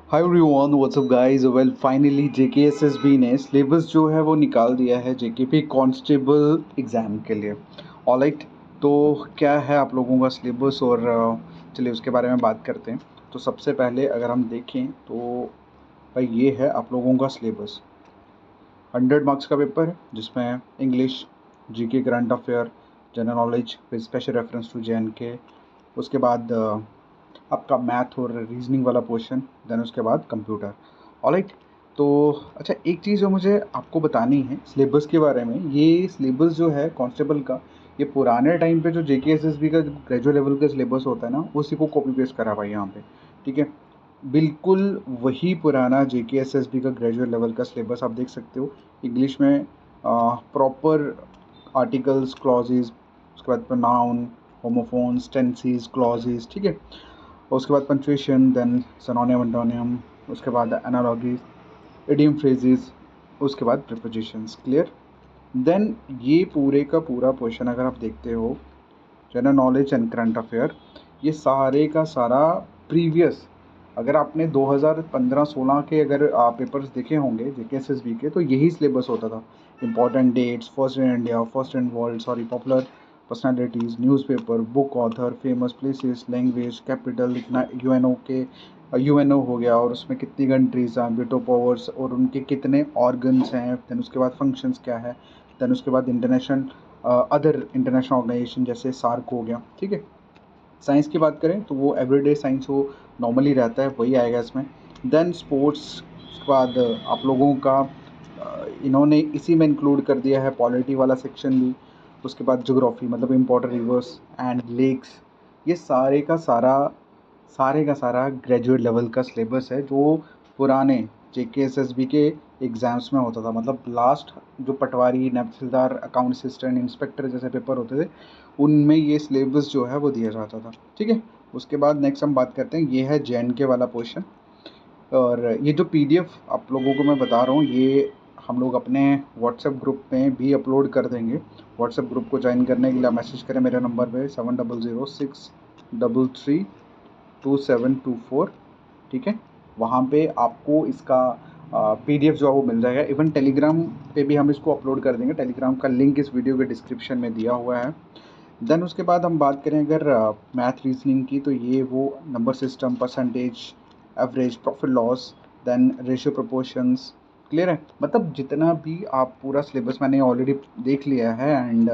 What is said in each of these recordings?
Hi everyone, WhatsApp guys. Well finally JKSSB ने syllabus जो है वो निकाल दिया है जेकेपी कांस्टेबल एग्ज़ाम के लिए। ऑलराइट, तो क्या है आप लोगों का सिलेबस और चलिए उसके बारे में बात करते हैं। तो सबसे पहले अगर हम देखें तो भाई ये है आप लोगों का सिलेबस। 100 मार्क्स का पेपर है जिसमें English, GK, current affair, general knowledge with special reference to JNK. उसके बाद आपका मैथ और रीजनिंग वाला पोर्शन, देन उसके बाद कंप्यूटर। ऑलराइट, तो अच्छा एक चीज़ जो मुझे आपको बतानी है सिलेबस के बारे में, ये सिलेबस जो है कांस्टेबल का, ये पुराने टाइम पे जो जेकेएसएसबी का ग्रेजुएट लेवल का सिलेबस होता है ना, उसी को कॉपी पेस्ट करा भाई यहाँ पे। ठीक है, बिल्कुल वही पुराना जेकेएसएसबी का ग्रेजुएट लेवल का सिलेबस आप देख सकते हो। इंग्लिश में प्रॉपर आर्टिकल्स, क्लॉजेज, उसके बाद नाउन, होमोफोन्स, टेंसेस, क्लॉजेज। ठीक है, उसके बाद पंक्चुएशन, देन सिनोनिम, एंटोनियम, उसके बाद एनालॉगी, इडियम फ्रेजेस, उसके बाद प्रीपोजिशंस। क्लियर? देन ये पूरे का पूरा पोर्शन अगर आप देखते हो, general knowledge and current affair, ये सारे का सारा प्रीवियस, अगर आपने 2015-16 के अगर पेपर्स देखे होंगे जेकेएसएसबी के, तो यही सिलेबस होता था। Important dates, first in India, first in world, sorry, popular personalities, newspaper, book author, famous places, language, capital लिखना, यूएनओ के, यूएनओ हो गया और उसमें कितनी कंट्रीज़ हैं, वेटो पावर्स और उनके कितने ऑर्गन्स हैं, देन उसके बाद फंक्शंस क्या है, देन उसके बाद इंटरनेशनल अदर इंटरनेशनल ऑर्गेनाइजेशन जैसे सार्क हो गया। ठीक है, साइंस की बात करें तो वो एवरीडे साइंस वो नॉर्मली रहता है, वही आएगा इसमें। देन स्पोर्ट्स, उसके बाद आप लोगों का इन्होंने इसी में इंक्लूड कर दिया है पॉलिटी वाला सेक्शन भी। उसके बाद ज्योग्राफी, मतलब इम्पोर्टेंट रिवर्स एंड लेक्स। ये सारे का सारा ग्रेजुएट लेवल का सिलेबस है जो पुराने जेकेएसएसबी के एग्ज़ाम्स में होता था। मतलब लास्ट जो पटवारी, तहसीलदार, अकाउंट असिस्टेंट, इंस्पेक्टर जैसे पेपर होते थे, उनमें ये सिलेबस जो है वो दिया जाता था। ठीक है, उसके बाद नेक्स्ट हम बात करते हैं, ये है जेएनके वाला पोर्शन। और ये जो पीडीएफ आप लोगों को मैं बता रहा हूँ, ये हम लोग अपने व्हाट्सएप ग्रुप में भी अपलोड कर देंगे। व्हाट्सएप ग्रुप को ज्वाइन करने के लिए आप मैसेज करें मेरे नंबर पे 7006332724। ठीक है, वहाँ पे आपको इसका पीडीएफ जो है वो मिल जाएगा। इवन टेलीग्राम पे भी हम इसको अपलोड कर देंगे, टेलीग्राम का लिंक इस वीडियो के डिस्क्रिप्शन में दिया हुआ है। देन उसके बाद हम बात करें अगर मैथ रीजनिंग की, तो ये वो number system, percentage, average, profit loss, then ratio proportions. Clear है? मतलब जितना भी आप पूरा सिलेबस मैंने ऑलरेडी देख लिया है, एंड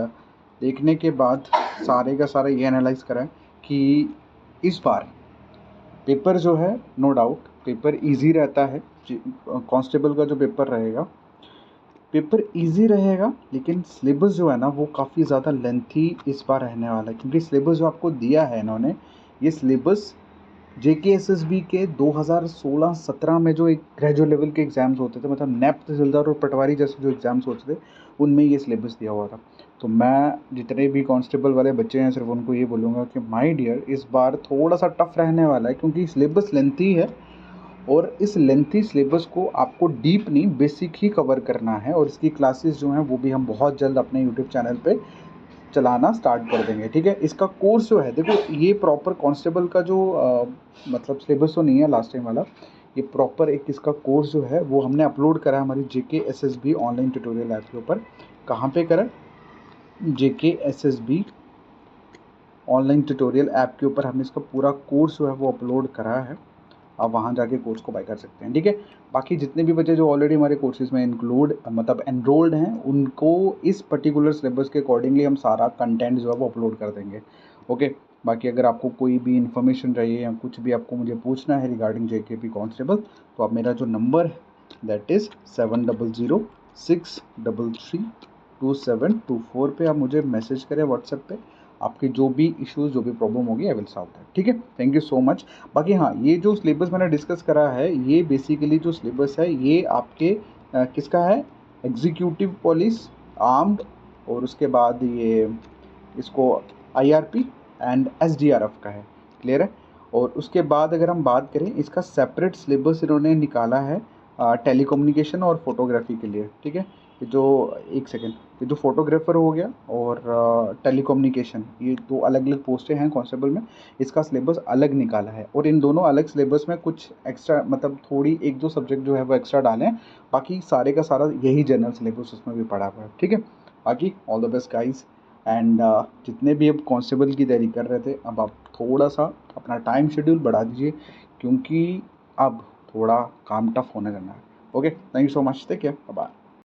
देखने के बाद सारे का सारा ये एनालाइज करा है कि इस बार पेपर जो है, नो डाउट पेपर इजी रहता है। कांस्टेबल का जो पेपर रहेगा, पेपर इजी रहेगा, लेकिन सिलेबस जो है ना वो काफ़ी ज़्यादा लेंथी इस बार रहने वाला है, क्योंकि सिलेबस जो आपको दिया है इन्होंने, ये सिलेबस जेकेएसएसबी के 2016-17 में जो एक ग्रेजुएट लेवल के एग्ज़ाम्स होते थे, मतलब नैप, तहसीलदार और पटवारी जैसे जो एग्ज़ाम्स होते थे, उनमें ये सिलेबस दिया हुआ था। तो मैं जितने भी कांस्टेबल वाले बच्चे हैं सिर्फ उनको ये बोलूँगा कि माय डियर, इस बार थोड़ा सा टफ रहने वाला है, क्योंकि सिलेबस लेंथी है और इस लेंथी सिलेबस को आपको डीप नहीं, बेसिक ही कवर करना है। और इसकी क्लासेस जो हैं वो भी हम बहुत जल्द अपने यूट्यूब चैनल पे चलाना स्टार्ट कर देंगे। ठीक है, इसका कोर्स जो है, देखो ये प्रॉपर कांस्टेबल का जो मतलब सिलेबस तो नहीं है लास्ट टाइम वाला, ये प्रॉपर एक इसका कोर्स जो है वो हमने अपलोड करा है हमारी जेकेएसएसबी ऑनलाइन ट्यूटोरियल ऐप के ऊपर। कहाँ पे करा? जेकेएसएसबी ऑनलाइन ट्यूटोरियल ऐप के ऊपर हमने इसका पूरा कोर्स जो है वो अपलोड करा है। आप वहाँ जाके कोर्स को बाय कर सकते हैं। ठीक है, बाकी जितने भी बच्चे जो ऑलरेडी हमारे कोर्सेज में मतलब एनरोल्ड हैं, उनको इस पर्टिकुलर सिलेबस के अकॉर्डिंगली हम सारा कंटेंट जो है वो अपलोड कर देंगे। ओके, बाकी अगर आपको कोई भी इन्फॉर्मेशन चाहिए या कुछ भी आपको मुझे पूछना है रिगार्डिंग जेकेपी कांस्टेबल, तो आप मेरा जो नंबर है दैट इज़ 7006332724 पे आप मुझे मैसेज करें व्हाट्सएप पे। आपकी जो भी इश्यूज़, जो भी प्रॉब्लम होगी, आई विल सॉल्व दैट। ठीक है, थैंक यू सो मच। बाकी हाँ, ये जो सिलेबस मैंने डिस्कस करा है, ये बेसिकली जो सिलेबस है ये आपके किसका है? एग्जीक्यूटिव पुलिस, आर्म्ड, और उसके बाद ये इसको आईआरपी एंड एसडीआरएफ का है। क्लियर है? और उसके बाद अगर हम बात करें, इसका सेपरेट सिलेबस इन्होंने निकाला है टेलीकम्युनिकेशन और फोटोग्राफी के लिए। ठीक है, ये जो एक सेकेंड, ये जो फोटोग्राफर हो गया और टेलीकम्युनिकेशन, ये दो अलग अलग पोस्टें हैं कांस्टेबल में, इसका सिलेबस अलग निकाला है। और इन दोनों अलग सिलेबस में कुछ एक्स्ट्रा मतलब थोड़ी एक दो सब्जेक्ट जो है वो एक्स्ट्रा डाले हैं, बाकी सारे का सारा यही जनरल सिलेबस उसमें भी पढ़ा हुआ है। ठीक है, बाकी all the best guys. And जितने भी अब कांस्टेबल की तैयारी कर रहे थे, अब आप थोड़ा सा अपना टाइम शेड्यूल बढ़ा दीजिए, क्योंकि अब थोड़ा काम टफ होने लगा है। Okay, thank you so much, take care, bye.